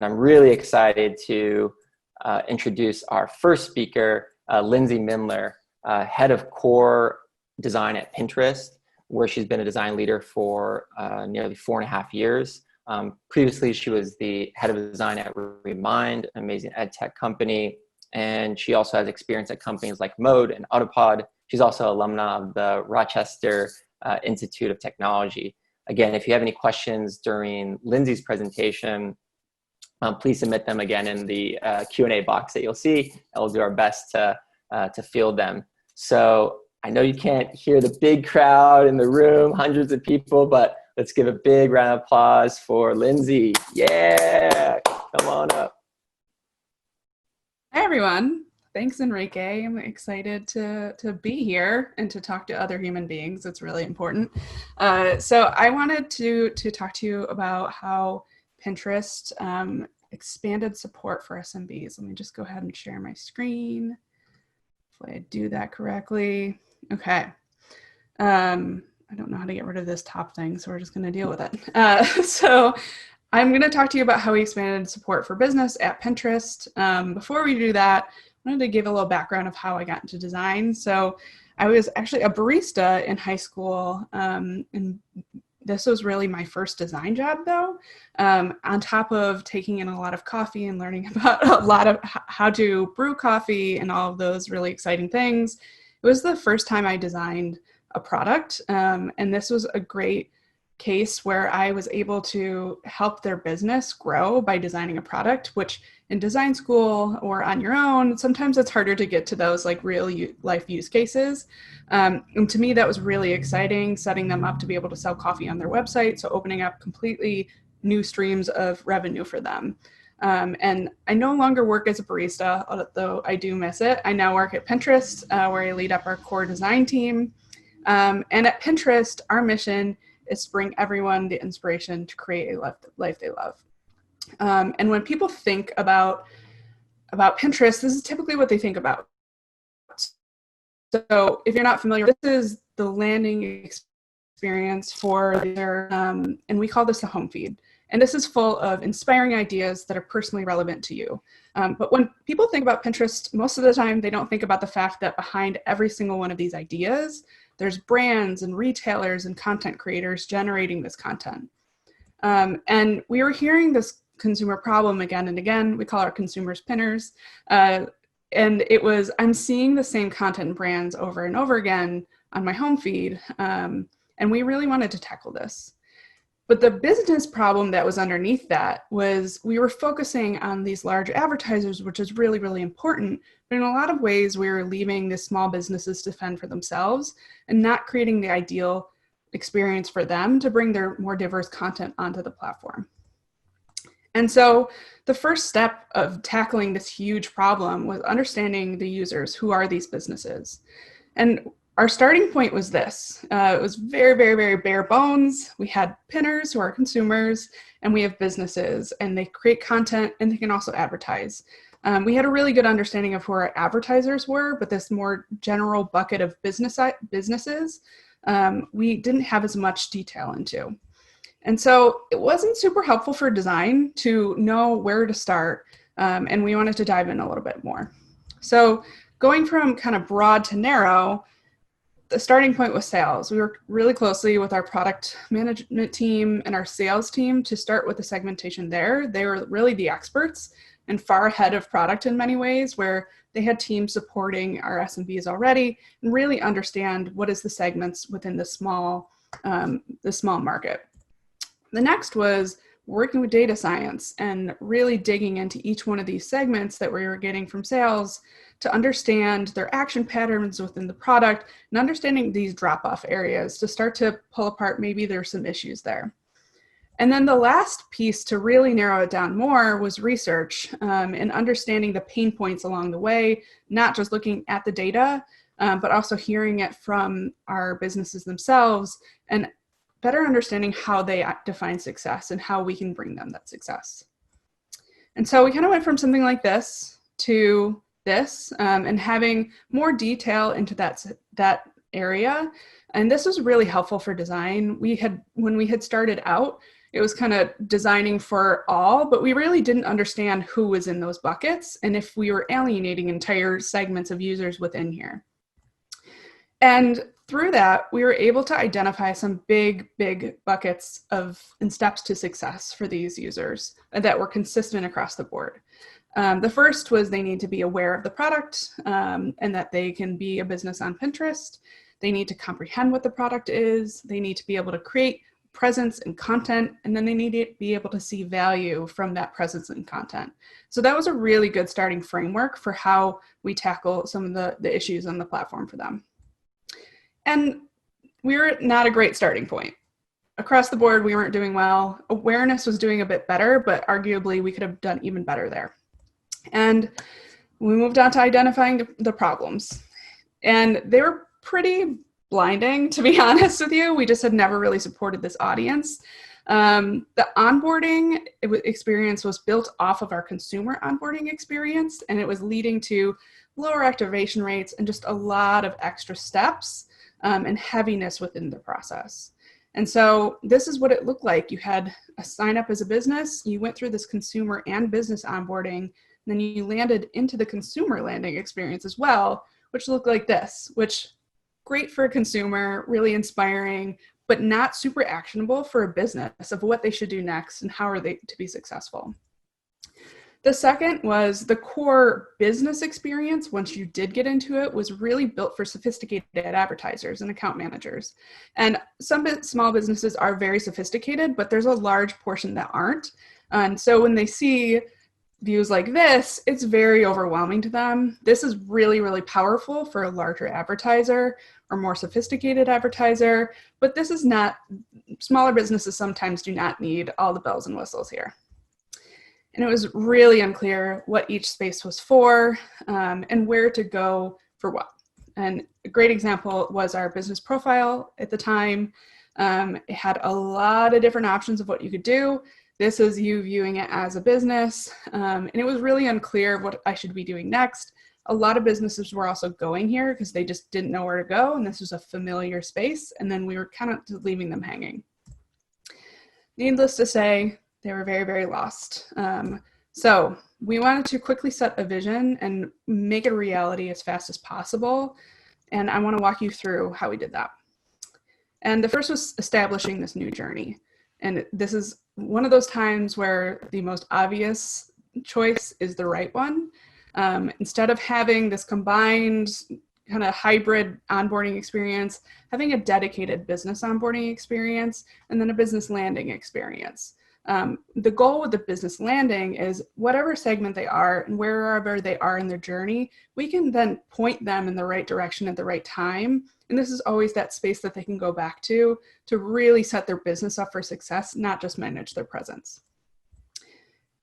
I'm really excited to introduce our first speaker, Lindsay Mimler, head of core design at Pinterest, where she's been a design leader for nearly 4.5 years. Previously, she was the head of design at Remind, an amazing ed tech company. And she also has experience at companies like Mode and Autopod. She's also alumna of the Rochester Institute of Technology. Again, if you have any questions during Lindsay's presentation, please submit them again in the Q&A box that you'll see, and we'll do our best to field them. So I know you can't hear the big crowd in the room, hundreds of people, but let's give a big round of applause for Lindsay. Yeah, come on up. Hi, everyone. Thanks, Enrique. I'm excited to be here and to talk to other human beings. It's really important. So I wanted to talk to you about how Pinterest expanded support for SMBs. Let me just go ahead and share my screen. Hopefully I do that correctly. Okay. I don't know how to get rid of this top thing, so we're just going to deal with it. So I'm going to talk to you about how we expanded support for business at Pinterest. Before we do that, I wanted to give a little background of how I got into design. So I was actually a barista in high school, and this was really my first design job, though. On top of taking in a lot of coffee and learning about a lot of how to brew coffee and all of those really exciting things, it was the first time I designed a product. And this was a great case where I was able to help their business grow by designing a product, which in design school or on your own, sometimes it's harder to get to those like real life use cases. And to me, that was really exciting, setting them up to be able to sell coffee on their website. So opening up completely new streams of revenue for them. And I no longer work as a barista, although I do miss it. I now work at Pinterest, where I lead up our core design team. And at Pinterest, our mission is to bring everyone the inspiration to create a life they love. And when people think about Pinterest, this is typically what they think about. So if you're not familiar, this is the landing experience for their, and we call this the home feed. And this is full of inspiring ideas that are personally relevant to you. But when people think about Pinterest, most of the time, they don't think about the fact that behind every single one of these ideas, there's brands and retailers and content creators generating this content. And we were hearing this consumer problem again and again. We call our consumers pinners. And it was, I'm seeing the same content and brands over and over again on my home feed. And we really wanted to tackle this. But the business problem that was underneath that was we were focusing on these large advertisers, which is really, really important. But in a lot of ways, we were leaving the small businesses to fend for themselves and not creating the ideal experience for them to bring their more diverse content onto the platform. And so the first step of tackling this huge problem was understanding the users. Who are these businesses? And our starting point was this. It was very, very, very bare bones. We had pinners who are consumers, and we have businesses, and they create content, and they can also advertise. We had a really good understanding of who our advertisers were, but this more general bucket of businesses, we didn't have as much detail into. And so it wasn't super helpful for design to know where to start, and we wanted to dive in a little bit more. So going from kind of broad to narrow, the starting point was sales. We worked really closely with our product management team and our sales team to start with the segmentation there. They were really the experts and far ahead of product in many ways, where they had teams supporting our SMBs already and really understand what is the segments within the small market. The next was working with data science and really digging into each one of these segments that we were getting from sales to understand their action patterns within the product and understanding these drop-off areas to start to pull apart maybe there's some issues there. And then the last piece to really narrow it down more was research and understanding the pain points along the way, not just looking at the data, but also hearing it from our businesses themselves and better understanding how they define success and how we can bring them that success. And so we kind of went from something like this to this and having more detail into that area. And this was really helpful for design. When we had started out, It was kind of designing for all, but we really didn't understand who was in those buckets and if we were alienating entire segments of users within here. And through that, we were able to identify some big buckets and steps to success for these users that were consistent across the board. The first was they need to be aware of the product and that they can be a business on Pinterest. They need to comprehend what the product is. They need to be able to create presence and content, and then they need to be able to see value from that presence and content. So that was a really good starting framework for how we tackle some of the issues on the platform for them. And we were not a great starting point. Across the board, we weren't doing well. Awareness was doing a bit better, but arguably we could have done even better there. And we moved on to identifying the problems. And they were pretty blinding, to be honest with you. We just had never really supported this audience. The onboarding experience was built off of our consumer onboarding experience, and it was leading to lower activation rates and just a lot of extra steps and heaviness within the process. And so this is what it looked like. You had a sign up as a business, you went through this consumer and business onboarding, and then you landed into the consumer landing experience as well, which looked like this, which great for a consumer, really inspiring, but not super actionable for a business of what they should do next and how are they to be successful. The second was the core business experience, once you did get into it, was really built for sophisticated advertisers and account managers. And some small businesses are very sophisticated, but there's a large portion that aren't. And so when they see views like this, it's very overwhelming to them. This is really powerful for a larger advertiser or more sophisticated advertiser, but this is not, smaller businesses sometimes do not need all the bells and whistles here. And it was really unclear what each space was for and where to go for what. And a great example was our business profile at the time. It had a lot of different options of what you could do. This is you viewing it as a business. And it was really unclear what I should be doing next. A lot of businesses were also going here because they just didn't know where to go. And this was a familiar space. And then we were kind of leaving them hanging. Needless to say, they were very lost. So we wanted to quickly set a vision and make it a reality as fast as possible. And I want to walk you through how we did that. And the first was establishing this new journey. And this is one of those times where the most obvious choice is the right one. Instead of having this combined kind of hybrid onboarding experience, having a dedicated business onboarding experience, and then a business landing experience. The goal with the business landing is whatever segment they are and wherever they are in their journey, we can then point them in the right direction at the right time. And this is always that space that they can go back to really set their business up for success, not just manage their presence.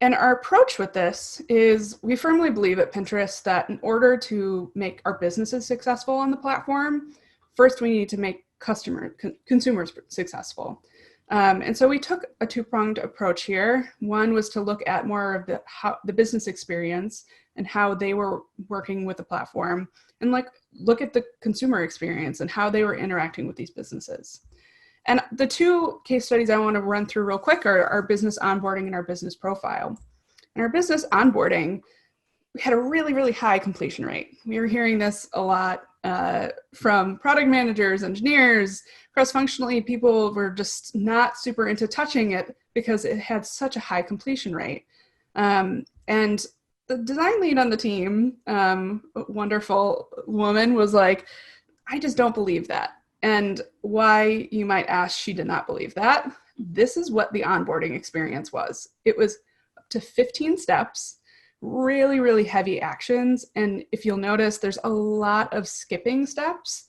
And our approach with this is we firmly believe at Pinterest that in order to make our businesses successful on the platform, first we need to make consumers successful. And so we took a two-pronged approach here. One was to look at more of the business experience and how they were working with the platform, and look at the consumer experience and how they were interacting with these businesses. And the two case studies I want to run through real quick are our business onboarding and our business profile. In our business onboarding, we had a really high completion rate. We were hearing this a lot from product managers, engineers, cross-functionally, people were just not super into touching it because it had such a high completion rate. And the design lead on the team, a wonderful woman, was like, I just don't believe that. And why, you might ask, she did not believe that. This is what the onboarding experience was. It was up to 15 steps, really heavy actions. And if you'll notice, there's a lot of skipping steps,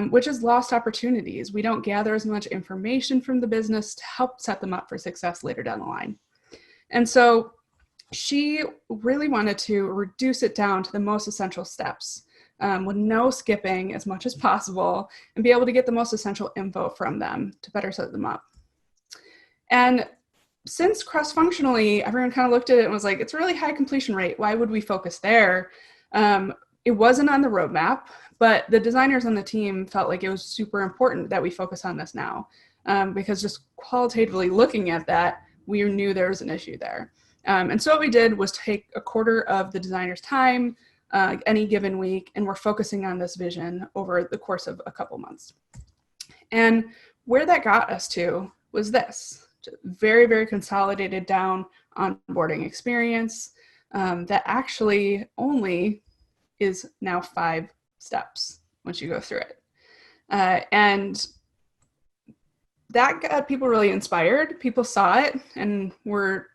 which is lost opportunities. We don't gather as much information from the business to help set them up for success later down the line. And so she really wanted to reduce it down to the most essential steps with no skipping as much as possible and be able to get the most essential info from them to better set them up. And since cross-functionally, everyone kind of looked at it and was like, it's a really high completion rate. Why would we focus there? It wasn't on the roadmap, but the designers on the team felt like it was super important that we focus on this now. because just qualitatively looking at that, we knew there was an issue there. And so what we did was take a quarter of the designer's time any given week, and we're focusing on this vision over the course of a couple months. And where that got us to was this very, very consolidated down onboarding experience that actually only is now 5 steps once you go through it. And that got people really inspired. People saw it and were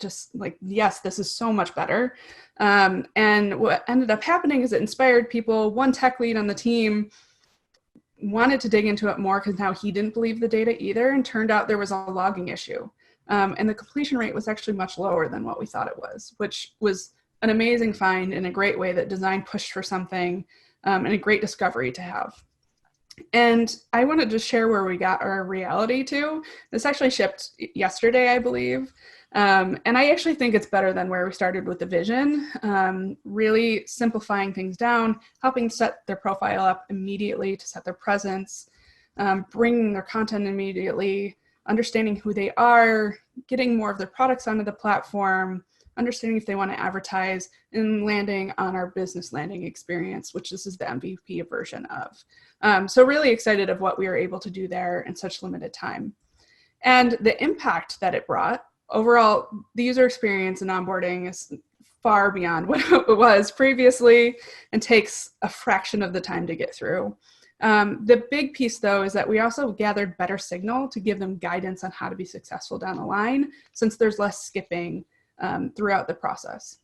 just like, yes, this is so much better. And what ended up happening is it inspired people. One tech lead on the team wanted to dig into it more because now he didn't believe the data either, and turned out there was a logging issue. And the completion rate was actually much lower than what we thought it was, which was an amazing find and a great way that design pushed for something, and a great discovery to have. And I want to just share where we got our reality to. This actually shipped yesterday, I believe. And I actually think it's better than where we started with the vision, really simplifying things down, helping set their profile up immediately to set their presence, bringing their content immediately, understanding who they are, getting more of their products onto the platform, understanding if they want to advertise, and landing on our business landing experience, which this is the MVP version of. So really excited of what we were able to do there in such limited time. And the impact that it brought, overall, the user experience and onboarding is far beyond what it was previously and takes a fraction of the time to get through. The big piece, though, is that we also gathered better signal to give them guidance on how to be successful down the line, since there's less skipping throughout the process.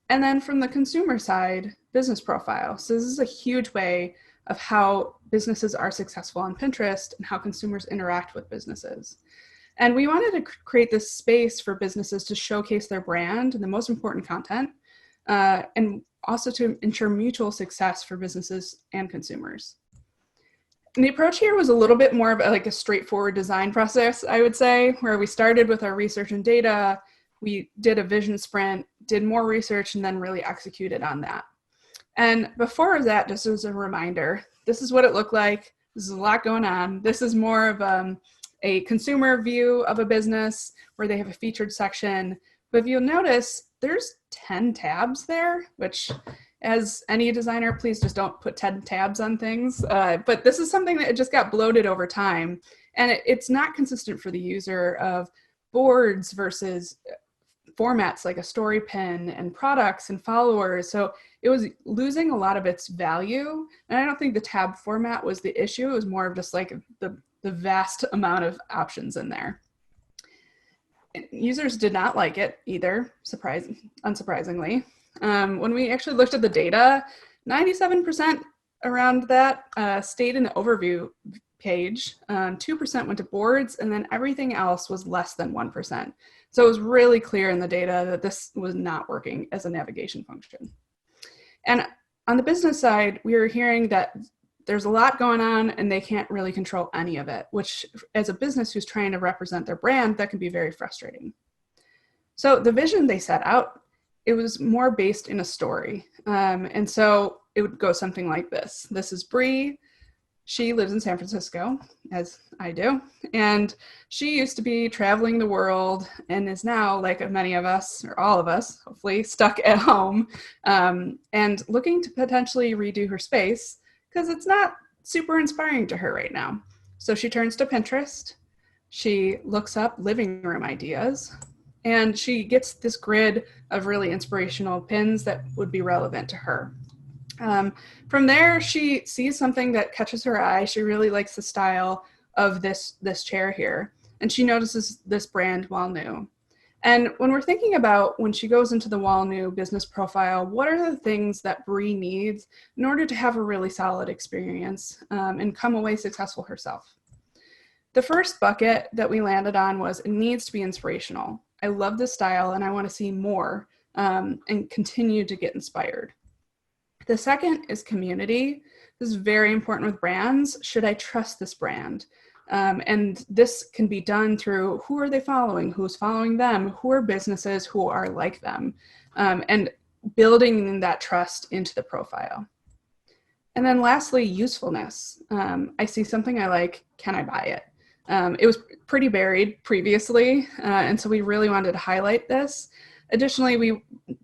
And then from the consumer side, business profile. So this is a huge way of how businesses are successful on Pinterest and how consumers interact with businesses. And we wanted to create this space for businesses to showcase their brand and the most important content, and also to ensure mutual success for businesses and consumers. And the approach here was a little bit more of a straightforward design process, I would say, where we started with our research and data, we did a vision sprint, did more research, and then really executed on that. And before that, just as a reminder, this is what it looked like. This is a lot going on. This is more of a consumer view of a business where they have a featured section. But if you'll notice, there's 10 tabs there, which as any designer, please just don't put 10 tabs on things. But this is something that just got bloated over time. And it's not consistent for the user of boards versus formats like a story pin and products and followers. So it was losing a lot of its value. And I don't think the tab format was the issue. It was more of just like the vast amount of options in there. Users did not like it either, unsurprisingly. When we actually looked at the data, 97% around that stayed in the overview page, 2% went to boards, and then everything else was less than 1%. So it was really clear in the data that this was not working as a navigation function. And on the business side, we were hearing that there's a lot going on and they can't really control any of it, which as a business who's trying to represent their brand, that can be very frustrating. So the vision they set out, it was more based in a story. And so it would go something like this. This is Bree. She lives in San Francisco, as I do. And she used to be traveling the world and is now, like many of us, or all of us, hopefully, stuck at home and looking to potentially redo her space because it's not super inspiring to her right now. So she turns to Pinterest. She looks up living room ideas. And she gets this grid of really inspirational pins that would be relevant to her. From there, she sees something that catches her eye. She really likes the style of this chair here. And she notices this brand, While New. And when we're thinking about when she goes into the While New business profile, what are the things that Bree needs in order to have a really solid experience and come away successful herself? The first bucket that we landed on was it needs to be inspirational. I love this style and I want to see more and continue to get inspired. The second is community. This is very important with brands. Should I trust this brand? And this can be done through who are they following, who's following them, who are businesses who are like them, and building that trust into the profile. And then lastly, usefulness. I see something I like, can I buy it? It was pretty buried previously, and so we really wanted to highlight this. Additionally,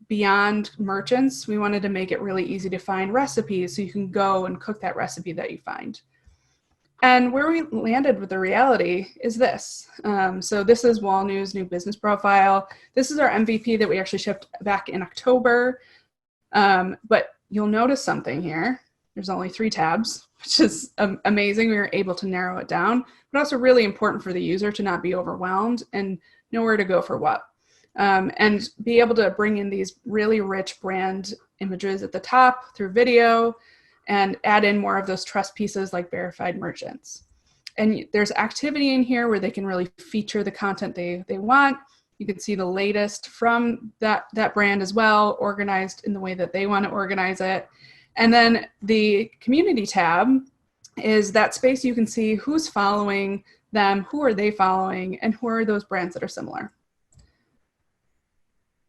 beyond merchants, we wanted to make it really easy to find recipes so you can go and cook that recipe that you find. And where we landed with the reality is this. So this is Walnew's new business profile. This is our MVP that we actually shipped back in October. But you'll notice something here. There's only 3 tabs, which is amazing. We were able to narrow it down, but also really important for the user to not be overwhelmed and know where to go for what. And be able to bring in these really rich brand images at the top through video and add in more of those trust pieces like verified merchants. And there's activity in here where they can really feature the content they want. You can see the latest from that brand as well, organized in the way that they want to organize it. And then the community tab is that space you can see who's following them, who are they following, and who are those brands that are similar.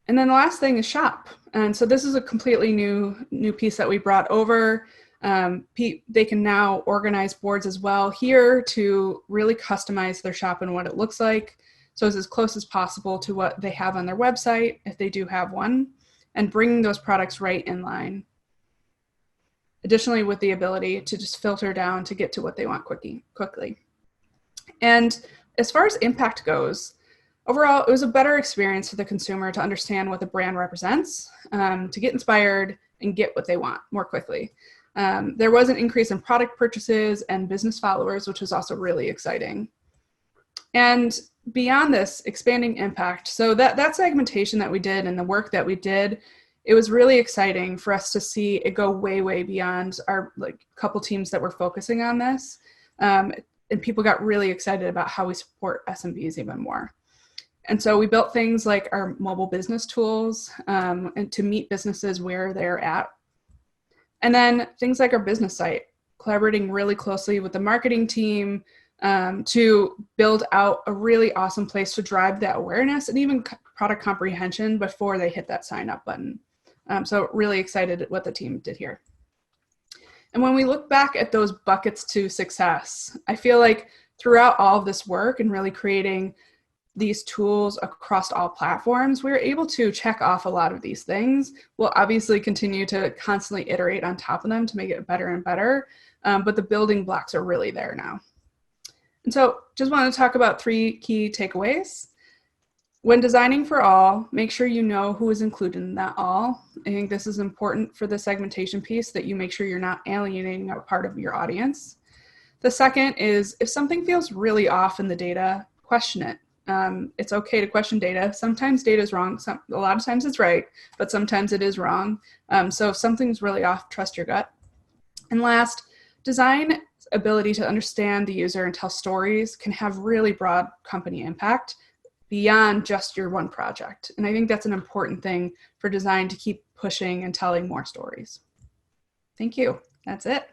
And then the last thing is shop. And so this is a completely new piece that we brought over. They can now organize boards as well here to really customize their shop and what it looks like. So it's as close as possible to what they have on their website, if they do have one, and bringing those products right in line. Additionally, with the ability to just filter down to get to what they want quickly. And as far as impact goes, overall, it was a better experience for the consumer to understand what the brand represents, to get inspired and get what they want more quickly. There was an increase in product purchases and business followers, which was also really exciting. And beyond this, expanding impact. So that segmentation that we did and the work that we did, it was really exciting for us to see it go way, way beyond our couple teams that were focusing on this. And people got really excited about how we support SMBs even more. And so we built things like our mobile business tools and to meet businesses where they're at. And then things like our business site, collaborating really closely with the marketing team to build out a really awesome place to drive that awareness and even product comprehension before they hit that sign up button. So really excited at what the team did here. And when we look back at those buckets to success, I feel like throughout all of this work and really creating these tools across all platforms, we were able to check off a lot of these things. We'll obviously continue to constantly iterate on top of them to make it better and better, but the building blocks are really there now. And so just want to talk about 3 key takeaways. When designing for all, make sure you know who is included in that all. I think this is important for the segmentation piece, that you make sure you're not alienating a part of your audience. The second is, if something feels really off in the data, question it. It's okay to question data. Sometimes data is wrong. A lot of times it's right, but sometimes it is wrong. So if something's really off, trust your gut. And last, design ability to understand the user and tell stories can have really broad company impact beyond just your one project. And I think that's an important thing for design, to keep pushing and telling more stories. Thank you. That's it.